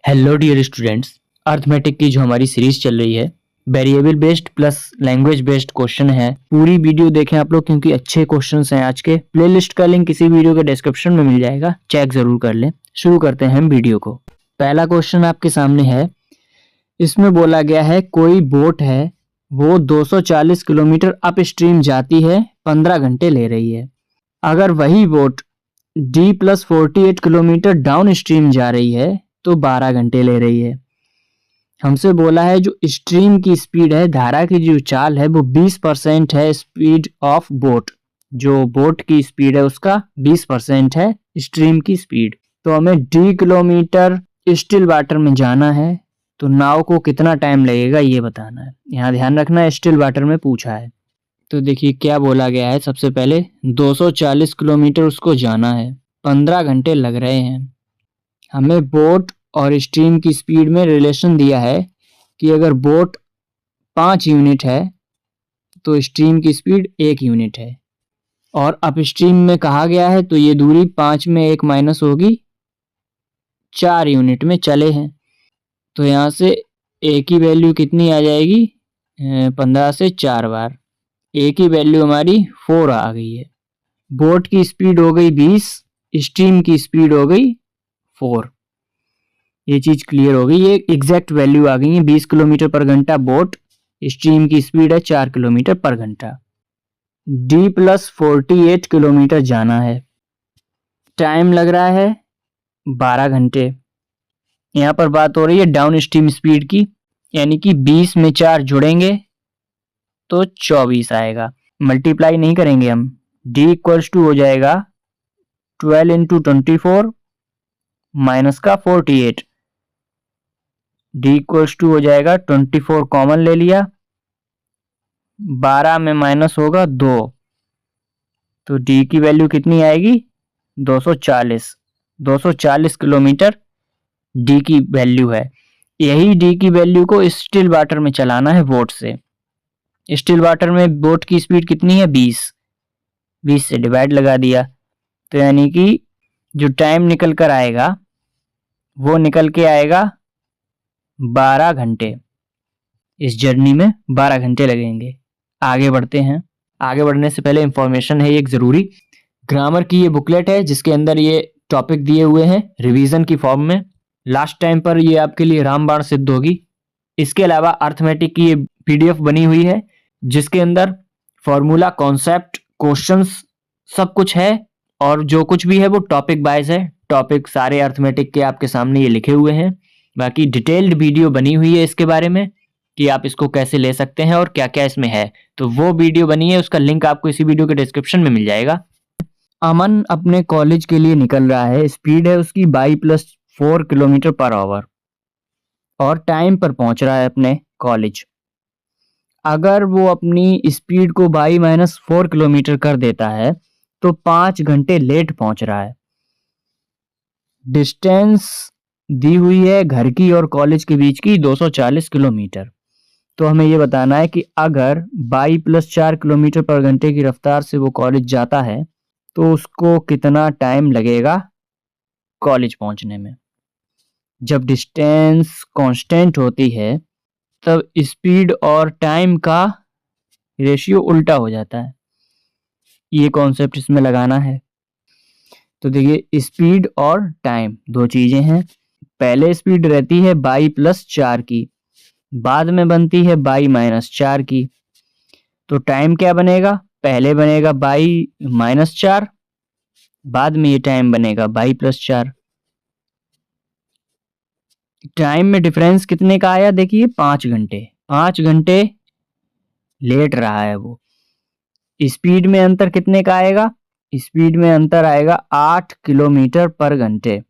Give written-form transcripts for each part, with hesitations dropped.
Hello dear students, arithmetic की जो हमारी सीरीज चल रही है variable based plus language based question है। पूरी वीडियो देखें आप लोग क्योंकि अच्छे क्वेश्चंस हैं। आज के प्लेलिस्ट का लिंक इसी वीडियो के डिस्क्रिप्शन में मिल जाएगा, चेक जरूर कर लें। शुरू करते हैं हम वीडियो को। पहला क्वेश्चन आपके सामने है। इसमें बोला गया है कोई बोट है, वो 240 किलोमीटर अप स्ट्रीम जाती है, 15 घंटे ले रही है। अगर वही boat D+48 kilometre down stream जा रही है तो 12 घंटे ले रही है। हमसे बोला है जो स्ट्रीम की स्पीड है, धारा की जो चाल है, वो 20% है स्पीड ऑफ बोट। जो बोट की स्पीड है उसका 20% है स्ट्रीम की स्पीड। तो हमें D किलोमीटर स्टिल वाटर में जाना है, तो नाव को कितना टाइम लगेगा ये बताना है। यहाँ ध्यान रखना है स्टिल वाटर में पूछा है। तो देखिए क्या बोला गया है। सबसे पहले 240 किलोमीटर उसको जाना है, 15 घंटे लग रहे हैं। हमें बोट और स्ट्रीम की स्पीड में रिलेशन दिया है कि अगर बोट 5 यूनिट है तो स्ट्रीम की स्पीड 1 यूनिट है। और अप स्ट्रीम में कहा गया है तो ये दूरी 5 में 1 माइनस होगी, 4 यूनिट में चले हैं। तो यहाँ से ए की वैल्यू कितनी आ जाएगी, 15 से 4 बार। ए की वैल्यू हमारी 4 आ गई है। बोट की स्पीड हो गई 20, स्ट्रीम की स्पीड हो गई 4। ये चीज क्लियर हो गई। ये एग्जैक्ट वैल्यू आ गई है। 20 किलोमीटर पर घंटा बोट, स्ट्रीम की स्पीड है 4 किलोमीटर पर घंटा। D+48 किलोमीटर जाना है, टाइम लग रहा है 12 घंटे। यहाँ पर बात हो रही है डाउन स्ट्रीम स्पीड की, यानी कि 20 में 4 जुड़ेंगे तो 24 आएगा। मल्टीप्लाई नहीं करेंगे हम। D इक्वल्स टू हो जाएगा 12 इंटू 24 माइनस का 48। D इक्वल्स टू हो जाएगा 24 कॉमन ले लिया, 12 में माइनस होगा 2, तो D की वैल्यू कितनी आएगी 240 किलोमीटर D की वैल्यू है। यही D की वैल्यू को स्टिल वाटर में चलाना है बोट से। स्टिल वाटर में बोट की स्पीड कितनी है 20 से डिवाइड लगा दिया, तो यानी कि जो टाइम निकल कर आएगा वो निकल के आएगा 12 घंटे। इस जर्नी में 12 घंटे लगेंगे। आगे बढ़ते हैं। आगे बढ़ने से पहले इंफॉर्मेशन है एक जरूरी। ग्रामर की ये बुकलेट है जिसके अंदर ये टॉपिक दिए हुए हैं रिवीजन की फॉर्म में। लास्ट टाइम पर ये आपके लिए रामबाण सिद्ध होगी। इसके अलावा अर्थमेटिक की ये PDF बनी हुई है जिसके अंदर फॉर्मूला, कॉन्सेप्ट, क्वेश्चंस सब कुछ है, और जो कुछ भी है वो टॉपिक वाइज है। टॉपिक सारे अर्थमेटिक के आपके सामने ये लिखे हुए हैं। बाकी डिटेल्ड वीडियो बनी हुई है इसके बारे में कि आप इसको कैसे ले सकते हैं और क्या क्या इसमें है, तो वो वीडियो बनी है, उसका लिंक आपको इसी वीडियो के डिस्क्रिप्शन में मिल जाएगा। अमन अपने कॉलेज के लिए निकल रहा है, स्पीड है उसकी 22+4 किलोमीटर पर आवर और टाइम पर पहुंच रहा है अपने कॉलेज। अगर वो अपनी स्पीड को 22-4 किलोमीटर कर देता है तो 5 घंटे लेट पहुंच रहा है। डिस्टेंस दी हुई है घर की और कॉलेज के बीच की 240 किलोमीटर। तो हमें ये बताना है कि अगर 22+4 किलोमीटर पर घंटे की रफ्तार से वो कॉलेज जाता है तो उसको कितना टाइम लगेगा कॉलेज पहुंचने में। जब डिस्टेंस कांस्टेंट होती है तब स्पीड और टाइम का रेशियो उल्टा हो जाता है। ये कॉन्सेप्ट इसमें लगाना है। तो देखिए स्पीड और टाइम दो चीजें हैं। पहले स्पीड रहती है 22+4 की, बाद में बनती है 22-4 की। तो टाइम क्या बनेगा, पहले बनेगा 22-4, बाद में ये टाइम बनेगा 22+4। टाइम में डिफरेंस कितने का आया, देखिए 5 घंटे। 5 घंटे लेट रहा है वो। स्पीड में अंतर कितने का आएगा, स्पीड में अंतर आएगा 8 किलोमीटर पर घंटे।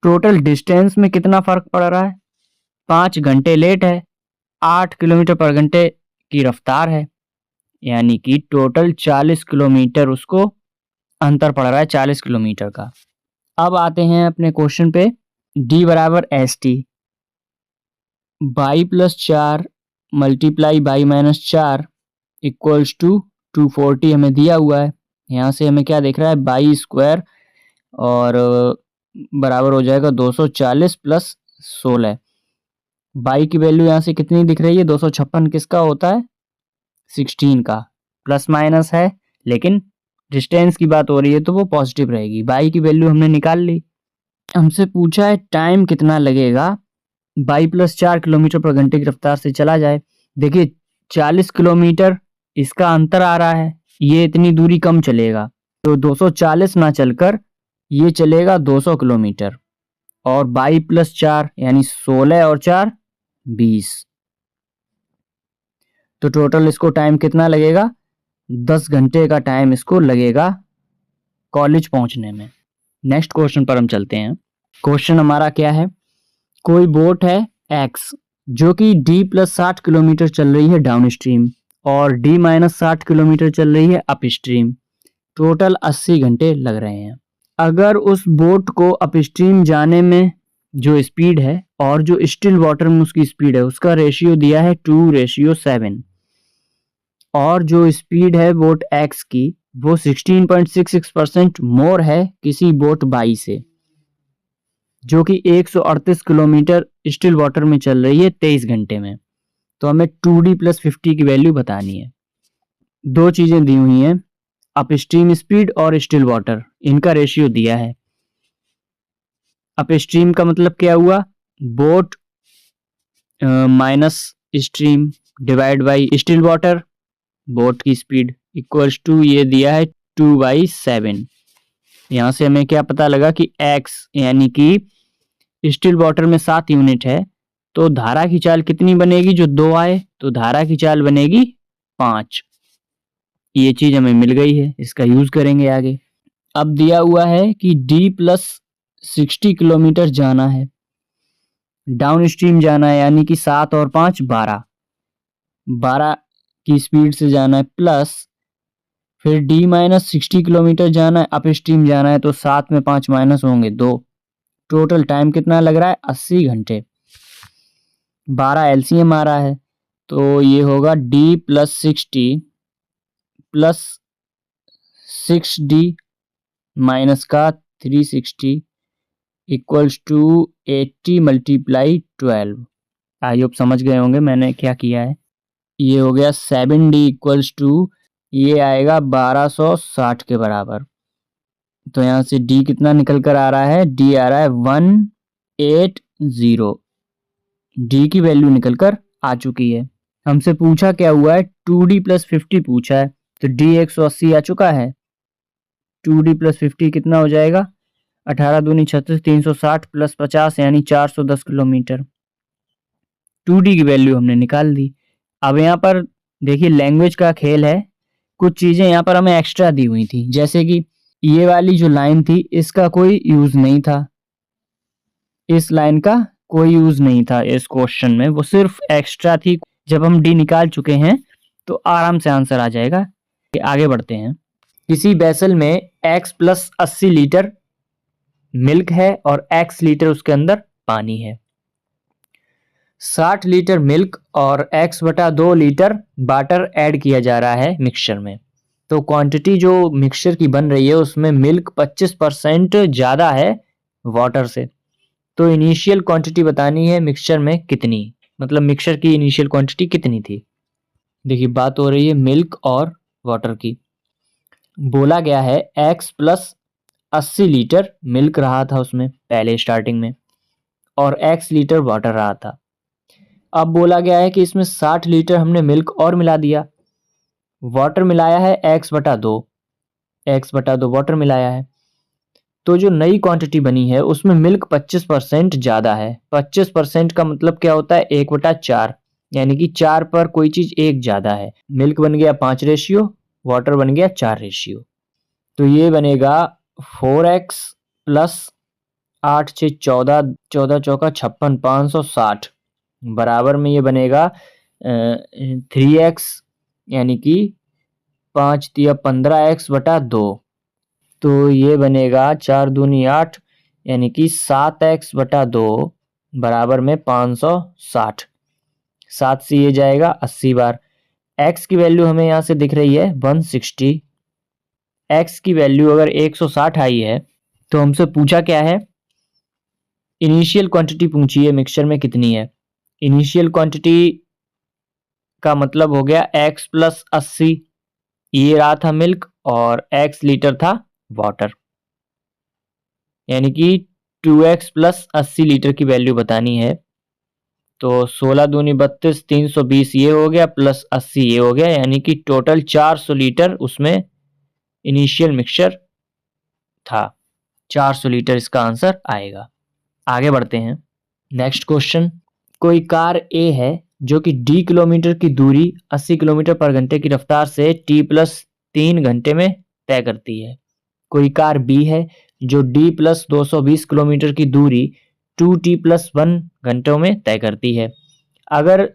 टोटल डिस्टेंस में कितना फर्क पड़ रहा है, 5 घंटे लेट है, 8 किलोमीटर पर घंटे की रफ्तार है, यानी कि टोटल 40 किलोमीटर उसको अंतर पड़ रहा है, 40 किलोमीटर का। अब आते हैं अपने क्वेश्चन पे। D बराबर ST, 22+4 मल्टीप्लाई 22-4 इक्वल्स टू 240 हमें दिया हुआ है। यहाँ से हमें क्या दिख रहा है, 22 स्क्वायर और बराबर हो जाएगा 240 प्लस 16। बाई की वैल्यू यहाँ से कितनी दिख रही है? 256 किसका होता है? 16 का। प्लस माइनस है लेकिन डिस्टेंस की बात हो रही है तो वो पॉजिटिव रहेगी। बाई की वैल्यू हमने निकाल ली। हमसे पूछा है टाइम कितना लगेगा बाई प्लस 4 किलोमीटर पर घंटे की रफ्तार से चला जाए। देखिए 40 किलोमीटर इसका अंतर आ रहा है, ये इतनी दूरी कम चलेगा तो 240 ना चलकर ये चलेगा 200 किलोमीटर। और बाई प्लस 4 यानी 16 और 4 20। तो टोटल इसको टाइम कितना लगेगा? 10 घंटे का टाइम इसको लगेगा कॉलेज पहुंचने में। नेक्स्ट क्वेश्चन पर हम चलते हैं। क्वेश्चन हमारा क्या है? कोई बोट है एक्स जो कि डी प्लस 60 किलोमीटर चल रही है डाउन स्ट्रीम और डी माइनस 60 किलोमीटर चल रही है अप स्ट्रीम। टोटल 80 घंटे लग रहे हैं। अगर उस बोट को अप स्ट्रीम जाने में जो स्पीड है और जो स्टिल वाटर में उसकी स्पीड है उसका रेशियो दिया है 2:7 और जो स्पीड है बोट एक्स की वो 16.66% मोर है किसी बोट बाई से जो कि 138 किलोमीटर स्टिल वाटर में चल रही है 23 घंटे में। तो हमें 2D प्लस 50 की वैल्यू बतानी है। दो चीजें दी हुई हैं, अप स्ट्रीम स्पीड और स्टिल वाटर, इनका रेशियो दिया है। अप स्ट्रीम का मतलब क्या हुआ? Boat minus stream divide by still water, boat की स्पीड इक्वल्स टू ये दिया है 2/7। यहां से हमें क्या पता लगा कि x यानी कि स्टिल वाटर में 7 यूनिट है तो धारा की चाल कितनी बनेगी जो 2 आए? तो धारा की चाल बनेगी 5। ये चीज हमें मिल गई है, इसका यूज करेंगे आगे। अब दिया हुआ है कि d प्लस 60 किलोमीटर जाना है, डाउन स्ट्रीम जाना है यानी कि 7 और 5 12 की स्पीड से जाना है, प्लस फिर d माइनस 60 किलोमीटर जाना है, अप स्ट्रीम जाना है तो 7 में 5 माइनस होंगे 2। टोटल टाइम कितना लग रहा है? 80 घंटे। 12 एलसीएम आ रहा है तो ये होगा d plus 60 plus 6d minus का 360 equals to 80 multiply 12। I hope समझ गए होंगे मैंने क्या किया है। ये हो गया 7d इक्वल्स टू ये आएगा 1260 के बराबर। तो यहाँ से d कितना निकल कर आ रहा है? d आ रहा है 180। d की वैल्यू निकल कर आ चुकी है। हमसे पूछा क्या हुआ है? 2d प्लस 50 पूछा है तो d 180 आ चुका है। 2d प्लस 50 कितना हो जाएगा? 18 दूनी 36, 360 प्लस 50 यानी 410 किलोमीटर। 2d की वैल्यू हमने निकाल दी। अब यहाँ पर देखिए लैंग्वेज का खेल है, कुछ चीजें यहाँ पर हमें एक्स्ट्रा दी हुई थी, जैसे कि ये वाली जो लाइन थी इसका कोई यूज नहीं था, इस लाइन का कोई यूज नहीं था इस क्वेश्चन में, वो सिर्फ एक्स्ट्रा थी। जब हम डी निकाल चुके हैं तो आराम से आंसर आ जाएगा। आगे बढ़ते हैं। किसी बैसल में x प्लस 80 लीटर मिल्क है और x लीटर उसके अंदर पानी है। 60 लीटर मिल्क और x बटा 2 लीटर वाटर ऐड किया जा रहा है मिक्सचर में। तो क्वांटिटी जो मिक्सचर की बन रही है उसमें मिल्क 25% ज़्यादा है वाटर से। तो इनिशियल क्वांटिटी बतानी है मिक्सचर में कितनी, मतलब मिक्सचर की इनिशियल क्वांटिटी कितनी थी। देखिए बात हो रही है मिल्क और वाटर की। बोला गया है x प्लस 80 लीटर मिल्क रहा था उसमें पहले स्टार्टिंग में और x लीटर वाटर रहा था। अब बोला गया है कि इसमें 60 लीटर हमने मिल्क और मिला दिया, वाटर मिलाया है x बटा 2 वाटर मिलाया है। तो जो नई क्वांटिटी बनी है उसमें मिल्क 25% ज़्यादा है। 25% का मतलब क्या होता है? 1/4, यानी कि 4 पर कोई चीज़ 1 ज़्यादा है। मिल्क बन गया 5 रेशियो, वाटर बन गया 4 रेशियो। तो ये बनेगा 4x प्लस 8 6 14, 14 चौका 56, 560 बराबर में ये बनेगा 3x यानी कि 5 तिया 15x बटा 2। तो ये बनेगा 4 दूनी 8 यानी कि 7x बटा 2 बराबर में 560। 7 से ये जाएगा 80 बार। x की वैल्यू हमें यहाँ से दिख रही है 160। x की वैल्यू अगर 160 आई है तो हमसे पूछा क्या है? इनिशियल क्वांटिटी पूछी है मिक्सचर में कितनी है। इनिशियल क्वांटिटी का मतलब हो गया x प्लस 80, ये रहा था मिल्क और x लीटर था वाटर, यानी कि 2x प्लस 80 लीटर की वैल्यू बतानी है। तो 16 दूनी 32, 320 ये हो गया प्लस 80 ये हो गया, यानी कि टोटल 400 लीटर उसमें इनिशियल मिक्सचर था। 400 लीटर इसका आंसर आएगा। आगे बढ़ते हैं। नेक्स्ट क्वेश्चन, कोई कार ए है जो कि d किलोमीटर की दूरी 80 किलोमीटर पर घंटे की रफ्तार से t प्लस 3 घंटे में तय करती है। कोई कार बी है जो d प्लस 220 किलोमीटर की दूरी 2t प्लस 1 घंटों में तय करती है। अगर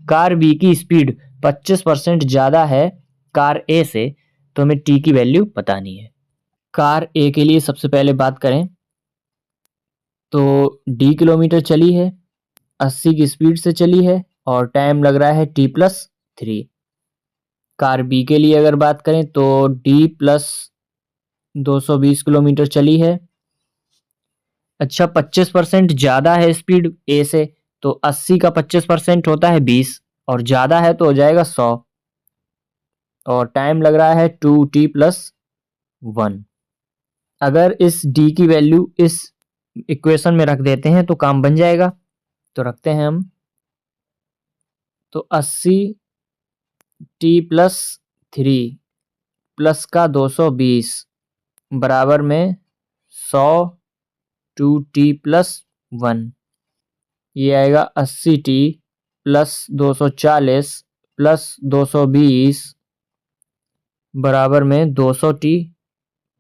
कार बी की स्पीड 25% ज़्यादा है कार ए से, तो हमें t की वैल्यू बतानी है। कार ए के लिए सबसे पहले बात करें तो d किलोमीटर चली है, 80 की स्पीड से चली है और टाइम लग रहा है t प्लस 3। कार बी के लिए अगर बात करें तो d प्लस 220 किलोमीटर चली है। अच्छा, 25% ज़्यादा है स्पीड ए से, तो 80 का 25% होता है 20 और ज़्यादा है तो हो जाएगा 100 और टाइम लग रहा है 2t प्लस 1। अगर इस d की वैल्यू इस इक्वेशन में रख देते हैं तो काम बन जाएगा। तो रखते हैं हम, तो 80t प्लस 3 प्लस का 220 बराबर में 100 2t प्लस 1, ये आएगा 80t प्लस 240 प्लस 220 बराबर में 200t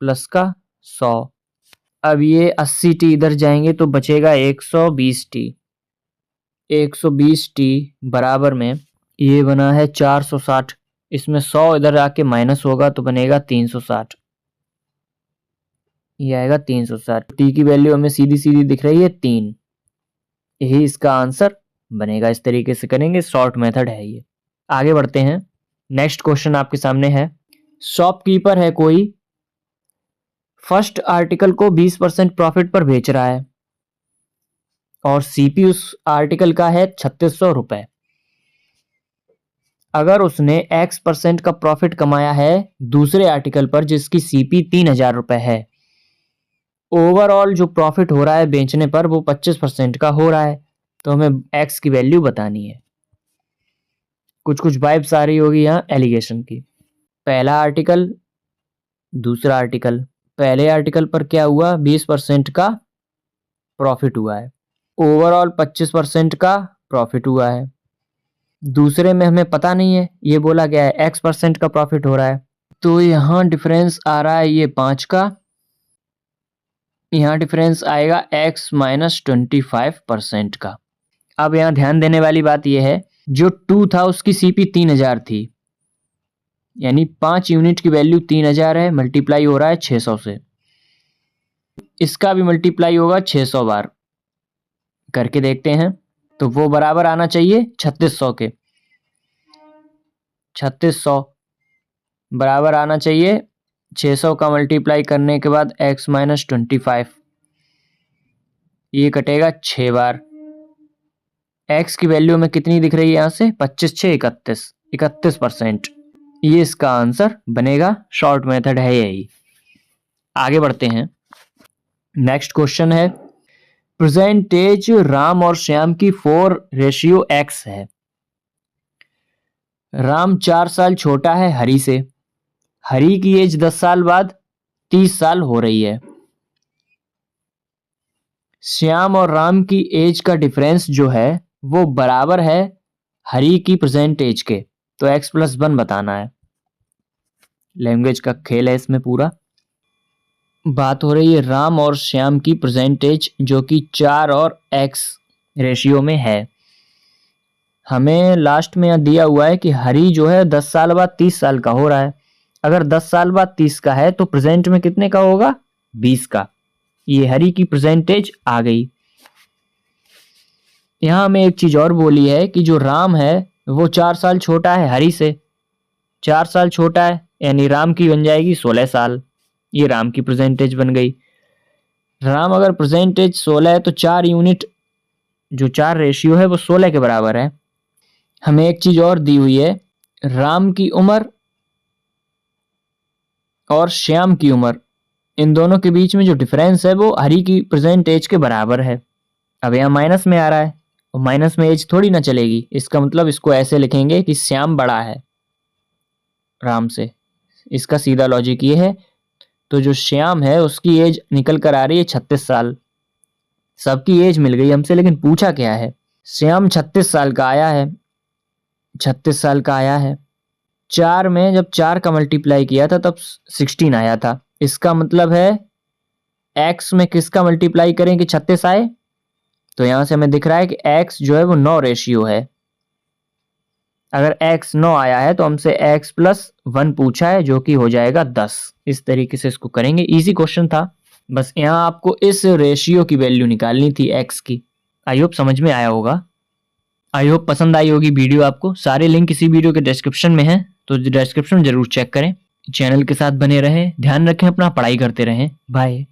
प्लस का 100। अब ये 80t इधर जाएंगे तो बचेगा 120t। 120t बराबर में ये बना है 460, इसमें 100 इधर आके माइनस होगा तो बनेगा 360, ये आएगा 360। t की वैल्यू हमें सीधी सीधी दिख रही है 3, यही इसका आंसर बनेगा। इस तरीके से करेंगे, शॉर्ट मेथड है ये। आगे बढ़ते हैं। नेक्स्ट क्वेश्चन आपके सामने है, शॉपकीपर है कोई, फर्स्ट आर्टिकल को 20% प्रॉफिट पर बेच रहा है और सीपी उस आर्टिकल का है 3600 रुपए। अगर उसने x% का प्रॉफिट कमाया है दूसरे आर्टिकल पर जिसकी सीपी 3000 रुपए है, ओवरऑल जो प्रॉफिट हो रहा है बेचने पर वो 25% का हो रहा है, तो हमें x की वैल्यू बतानी है। कुछ कुछ वाइब्स आ रही होगी यहाँ एलिगेशन की। पहला आर्टिकल, दूसरा आर्टिकल, पहले आर्टिकल पर क्या हुआ, 20% का प्रॉफिट हुआ है, ओवरऑल 25% का प्रॉफिट हुआ है। दूसरे में हमें पता नहीं है, ये बोला गया है x% का प्रॉफिट हो रहा है, तो यहाँ डिफरेंस आ रहा है ये 5 का, यहाँ डिफरेंस आएगा x माइनस 25% का। अब यहाँ ध्यान देने वाली बात यह है, जो 2 था उसकी सीपी 3000 थी, यानी 5 यूनिट की वैल्यू 3000 है, मल्टीप्लाई हो रहा है 600 से। इसका भी मल्टीप्लाई होगा 600 बार, करके देखते हैं तो वो बराबर आना चाहिए 3600 के। 3600 बराबर आना चाहिए 600 का मल्टीप्लाई करने के बाद x माइनस 25, ये कटेगा 6 बार। x की वैल्यू में कितनी दिख रही है यहाँ से, 25 6 31, 31%, ये इसका आंसर बनेगा। शॉर्ट मेथड है यही। आगे बढ़ते हैं। नेक्स्ट क्वेश्चन है, परसेंटेज राम और श्याम की 4:x है। राम 4 साल छोटा है हरी से, हरी की एज 10 साल बाद 30 साल हो रही है। श्याम और राम की एज का डिफरेंस जो है वो बराबर है हरी की प्रेजेंट एज के, तो x+1 बताना है। लैंग्वेज का खेल है इसमें पूरा। बात हो रही है राम और श्याम की प्रेजेंट एज जो कि 4 और x रेशियो में है। हमें लास्ट में यह दिया हुआ है कि हरी जो है 10 साल बाद 30 साल का हो रहा है। अगर 10 साल बाद 30 का है तो प्रेजेंट में कितने का होगा, 20 का। ये हरी की प्रेजेंटेज आ गई। यहाँ हमें एक चीज और बोली है कि जो राम है वो 4 साल छोटा है हरी से, 4 साल छोटा है, यानी राम की बन जाएगी 16 साल। ये राम की प्रेजेंटेज बन गई। राम अगर प्रेजेंट एज 16 है तो 4 यूनिट जो 4 रेशियो है वो 16 के बराबर है। हमें एक चीज और दी हुई है, राम की उम्र और श्याम की उम्र, इन दोनों के बीच में जो डिफरेंस है वो हरि की प्रेजेंट एज के बराबर है। अब यहाँ माइनस में आ रहा है और माइनस में एज थोड़ी ना चलेगी, इसका मतलब इसको ऐसे लिखेंगे कि श्याम बड़ा है राम से। इसका सीधा लॉजिक ये है। तो जो श्याम है उसकी एज निकल कर आ रही है 36 साल। सबकी एज मिल गई हमसे, लेकिन पूछा क्या है? श्याम 36 साल का आया है, 36 साल का आया है। 4 में जब 4 का मल्टीप्लाई किया था तब 16 आया था। इसका मतलब है x में किसका मल्टीप्लाई करें कि 36 आए? तो यहां से हमें दिख रहा है कि x जो है वो 9 रेशियो है। अगर x 9 आया है तो हमसे x प्लस 1 पूछा है जो कि हो जाएगा 10। इस तरीके से इसको करेंगे। इजी क्वेश्चन था, बस यहाँ आपको इस रेशियो की वैल्यू निकालनी थी x की। आई होप समझ में आया होगा। आई होप पसंद आई होगी वीडियो आपको। सारे लिंक इसी वीडियो के डिस्क्रिप्शन में हैं, तो डिस्क्रिप्शन जरूर चेक करें। चैनल के साथ बने रहें, ध्यान रखें अपना, पढ़ाई करते रहें। बाय।